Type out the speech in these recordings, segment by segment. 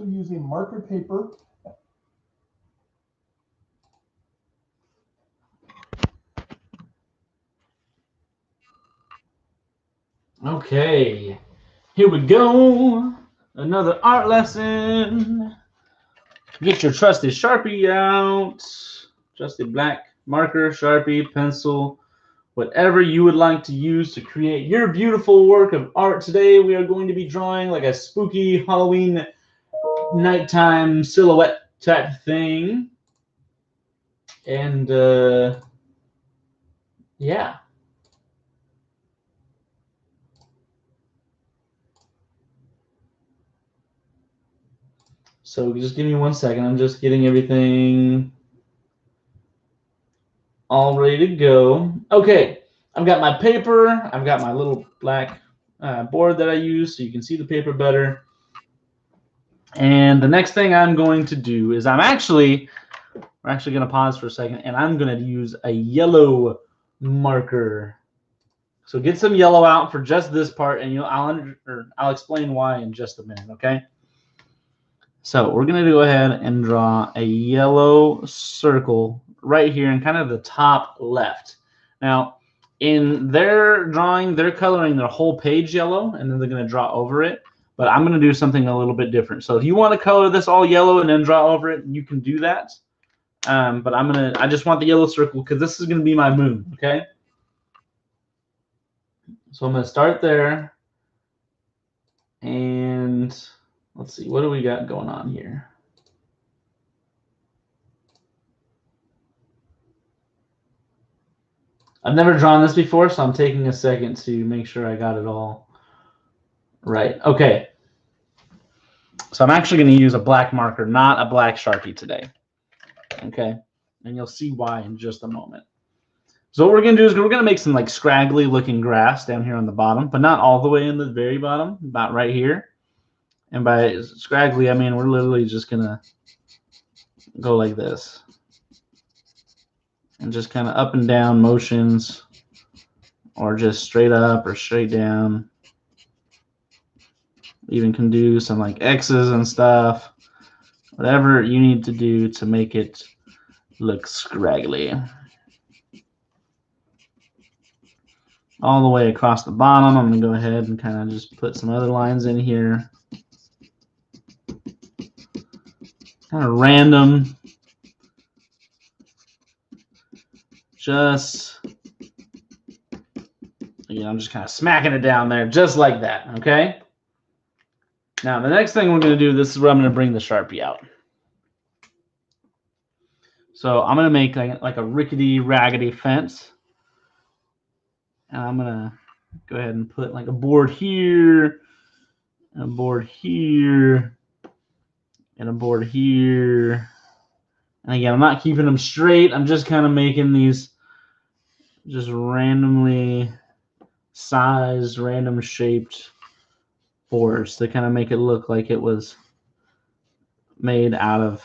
also using marker paper. Okay, here we go. Another art lesson. Get your trusty Sharpie out. Trusty black marker, Sharpie, pencil, whatever you would like to use to create your beautiful work of art. Today we are going to be drawing like a spooky Halloween nighttime silhouette type thing. And yeah. So just give me 1 second. I'm just getting everything all ready to go. Okay, I've got my paper. I've got my little black board that I use so you can see the paper better. And the next thing I'm going to do is we're actually going to pause for a second, and I'm going to use a yellow marker. So get some yellow out for just this part, and I'll explain why in just a minute, okay? So we're going to go ahead and draw a yellow circle right here in kind of the top left. Now, in their drawing, they're coloring their whole page yellow, and then they're going to draw over it. But I'm going to do something a little bit different. So if you want to color this all yellow and then draw over it, you can do that. But I just want the yellow circle because this is going to be my moon, okay? So I'm going to start there. And let's see, what do we got going on here? I've never drawn this before, so I'm taking a second to make sure I got it all right. Okay. So I'm actually going to use a black marker, not a black Sharpie today. Okay. And you'll see why in just a moment. So what we're going to do is we're going to make some like scraggly looking grass down here on the bottom, but not all the way in the very bottom, about right here. And by scraggly, I mean we're literally just going to go like this. And just kind of up and down motions, or just straight up or straight down. Even can do some like X's and stuff. Whatever you need to do to make it look scraggly. All the way across the bottom, I'm going to go ahead and kind of just put some other lines in here. Kind of random. Just, again, I'm just kind of smacking it down there just like that, okay? Now, the next thing we're going to do, this is where I'm going to bring the Sharpie out. So I'm going to make like a rickety, raggedy fence. And I'm going to go ahead and put like a board here, and a board here, and a board here. And again, I'm not keeping them straight. I'm just kind of making these just randomly sized, random shaped boards to kind of make it look like it was made out of,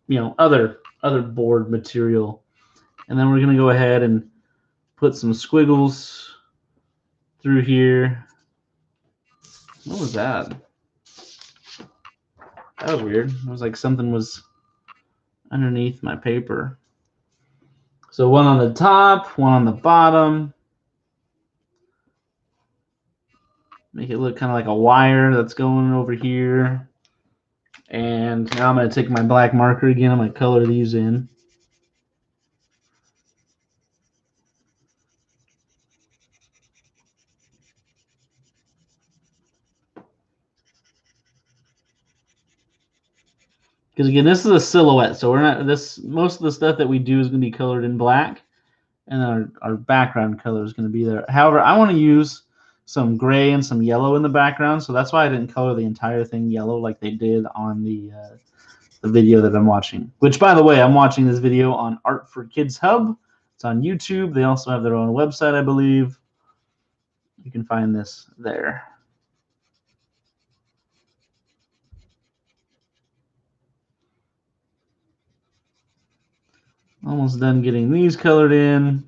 you know, other board material. And then we're going to go ahead and put some squiggles through here. What was that? That was weird. It was like something was underneath my paper. So one on the top, one on the bottom. Make it look kind of like a wire that's going over here. And now I'm going to take my black marker again. I'm going to color these in. Because again, this is a silhouette, so we're not most of the stuff that we do is going to be colored in black, and our background color is going to be there. However, I want to use some gray and some yellow in the background, so that's why I didn't color the entire thing yellow like they did on the video that I'm watching. Which, by the way, I'm watching this video on Art for Kids Hub. It's on YouTube. They also have their own website, I believe. You can find this there. Almost done getting these colored in.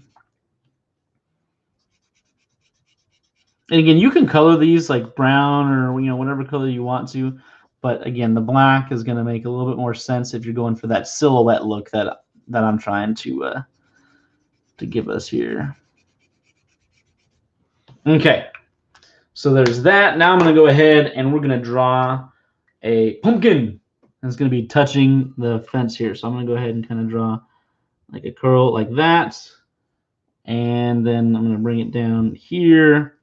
And again, you can color these like brown or, you know, whatever color you want to, But again, the black is going to make a little bit more sense if you're going for that silhouette look that I'm trying to give us here. Okay, so there's that. Now I'm going to go ahead and we're going to draw a pumpkin. And it's going to be touching the fence here. So I'm going to go ahead and kind of draw like a curl like that. And then I'm going to bring it down here.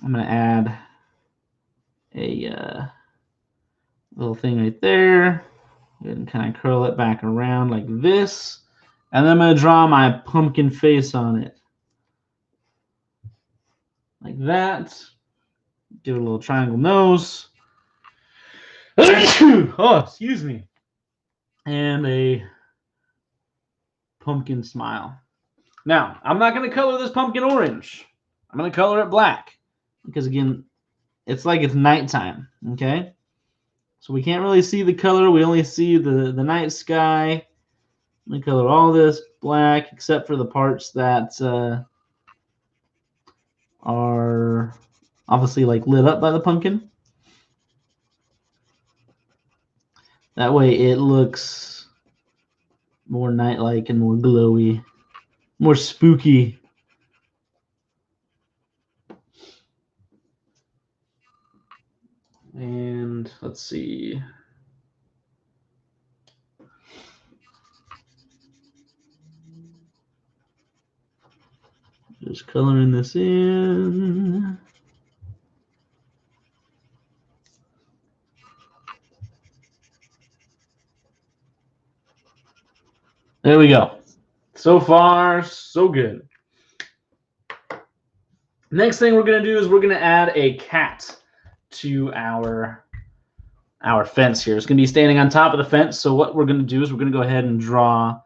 I'm going to add a little thing right there. And kind of curl it back around like this. And then I'm going to draw my pumpkin face on it. Like that. Give it a little triangle nose. Oh, excuse me. And a pumpkin smile. Now, I'm not going to color this pumpkin orange. I'm going to color it black. Because, again, it's like it's nighttime. Okay? So we can't really see the color. We only see the night sky. I'm going to color all this black except for the parts that are obviously like lit up by the pumpkin. That way it looks more night-like and more glowy, more spooky. And let's see. Just coloring this in. There we go. So far, so good. Next thing we're going to do is we're going to add a cat to our fence here. It's going to be standing on top of the fence. So what we're going to do is we're going to go ahead and draw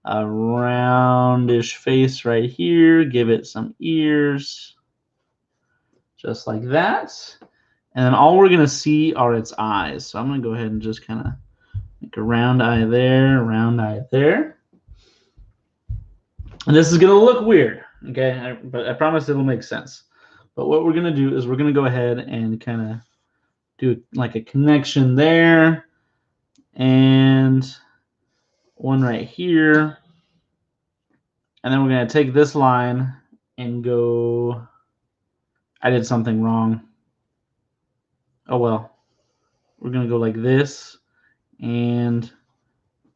a roundish face right here. Give it some ears. Just like that. And then all we're going to see are its eyes. So I'm going to go ahead and just kind of make a round eye there, round eye there. And this is going to look weird, okay? But I promise it'll make sense. But what we're going to do is we're going to go ahead and kind of do like a connection there and one right here. And then we're going to take this line and go, I did something wrong. Oh, well. We're going to go like this and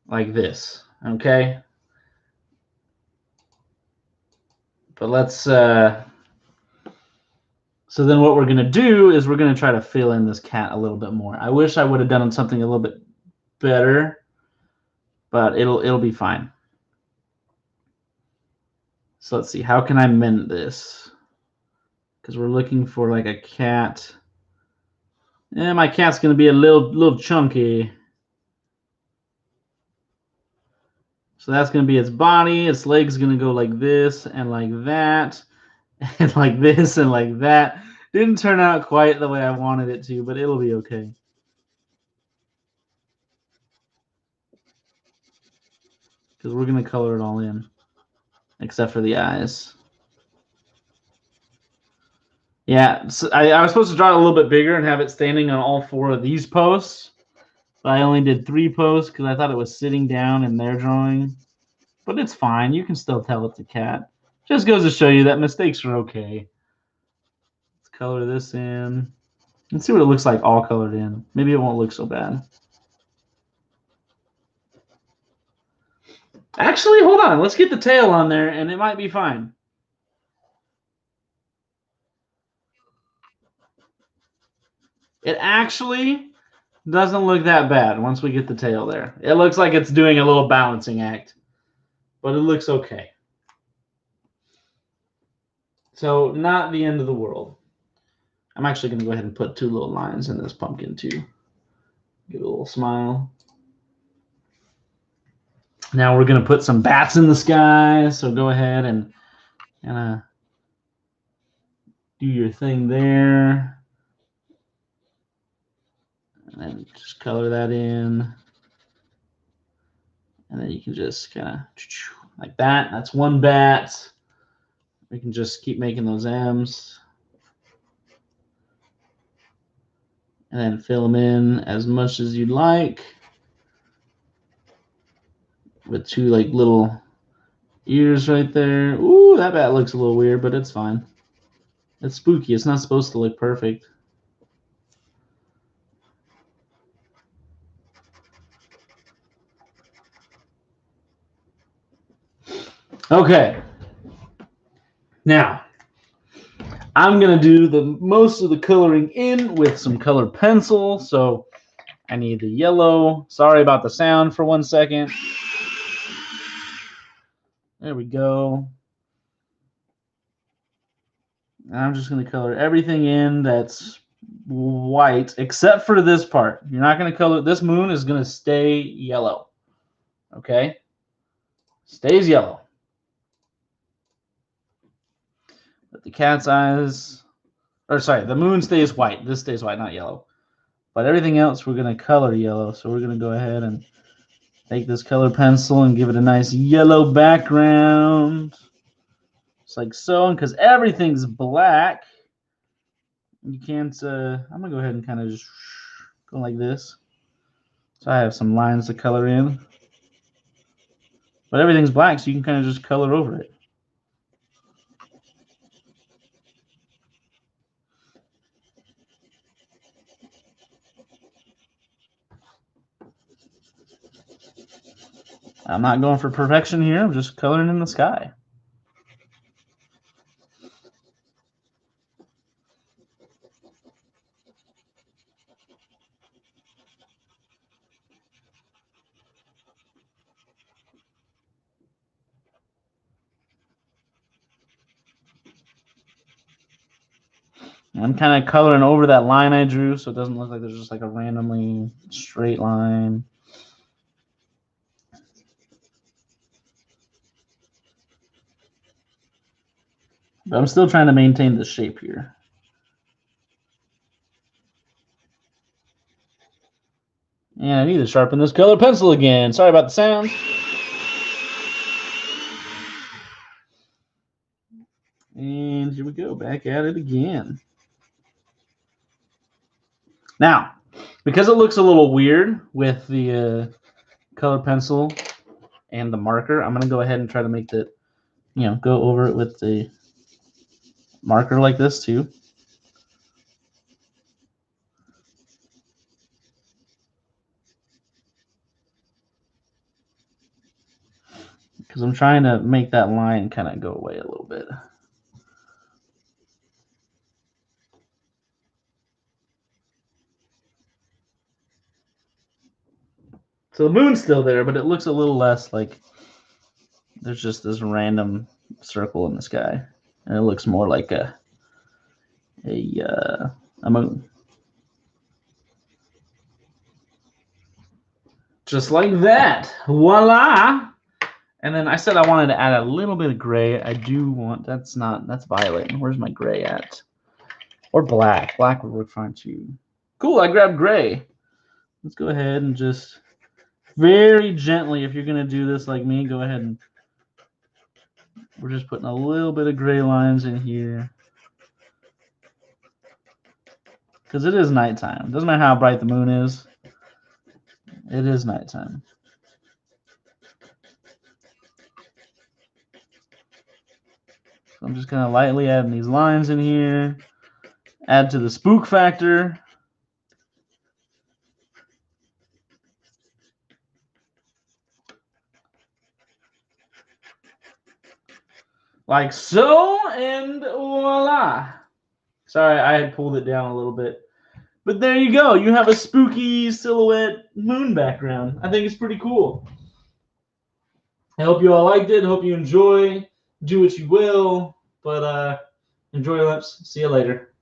like this, okay? But let's, so then what we're going to do is we're going to try to fill in this cat a little bit more. I wish I would have done something a little bit better, but it'll be fine. So let's see, how can I mend this? Because we're looking for like a cat. Yeah, my cat's going to be a little chunky. So that's going to be its body. Its leg's going to go like this and like that. And like this and like that. Didn't turn out quite the way I wanted it to, but it'll be okay. Because we're going to color it all in. Except for the eyes. Yeah, so I was supposed to draw it a little bit bigger and have it standing on all four of these posts. But I only did 3 posts because I thought it was sitting down in their drawing. But it's fine. You can still tell it's a cat. Just goes to show you that mistakes are okay. Let's color this in. Let's see what it looks like all colored in. Maybe it won't look so bad. Actually, hold on. Let's get the tail on there, and it might be fine. It actually doesn't look that bad once we get the tail there. It looks like it's doing a little balancing act, but it looks okay. So not the end of the world. I'm actually going to go ahead and put 2 little lines in this pumpkin too. Give it a little smile. Now we're going to put some bats in the sky. So go ahead and kind of do your thing there. And then just color that in. And then you can just kind of like that. That's one bat. We can just keep making those M's. And then fill them in as much as you'd like with two like little ears right there. Ooh, that bat looks a little weird, but it's fine. It's spooky. It's not supposed to look perfect. Okay. Now, I'm going to do the most of the coloring in with some colored pencil. So I need the yellow. Sorry about the sound for 1 second. There we go. I'm just going to color everything in that's white except for this part. You're not going to color. This moon is going to stay yellow. Okay? Stays yellow. But the cat's eyes, or sorry, the moon stays white. This stays white, not yellow. But everything else we're going to color yellow. So we're going to go ahead and take this colored pencil and give it a nice yellow background. Just like so. And because everything's black, you can't, I'm going to go ahead and kind of just go like this. So I have some lines to color in. But everything's black, so you can kind of just color over it. I'm not going for perfection here. I'm just coloring in the sky. I'm kind of coloring over that line I drew so it doesn't look like there's just like a randomly straight line. But I'm still trying to maintain the shape here. And I need to sharpen this color pencil again. Sorry about the sound. And here we go, back at it again. Now, because it looks a little weird with the color pencil and the marker, I'm going to go ahead and try to make that, go over it with the marker like this too. Because I'm trying to make that line kind of go away a little bit. So the moon's still there, but it looks a little less like there's just this random circle in the sky. And it looks more like a moon. Just like that. Voila! And then I said I wanted to add a little bit of gray. I do want, that's violet. Where's my gray at? Or black. Black would work fine too. Cool, I grabbed gray. Let's go ahead and just very gently, if you're going to do this like me, go ahead and we're just putting a little bit of gray lines in here. Because it is nighttime. Doesn't matter how bright the moon is. It is nighttime. So I'm just kind of lightly adding these lines in here. Add to the spook factor. Like so, and voila. Sorry, I had pulled it down a little bit. But there you go. You have a spooky silhouette moon background. I think it's pretty cool. I hope you all liked it. I hope you enjoy. Do what you will. But enjoy, Lips. See you later.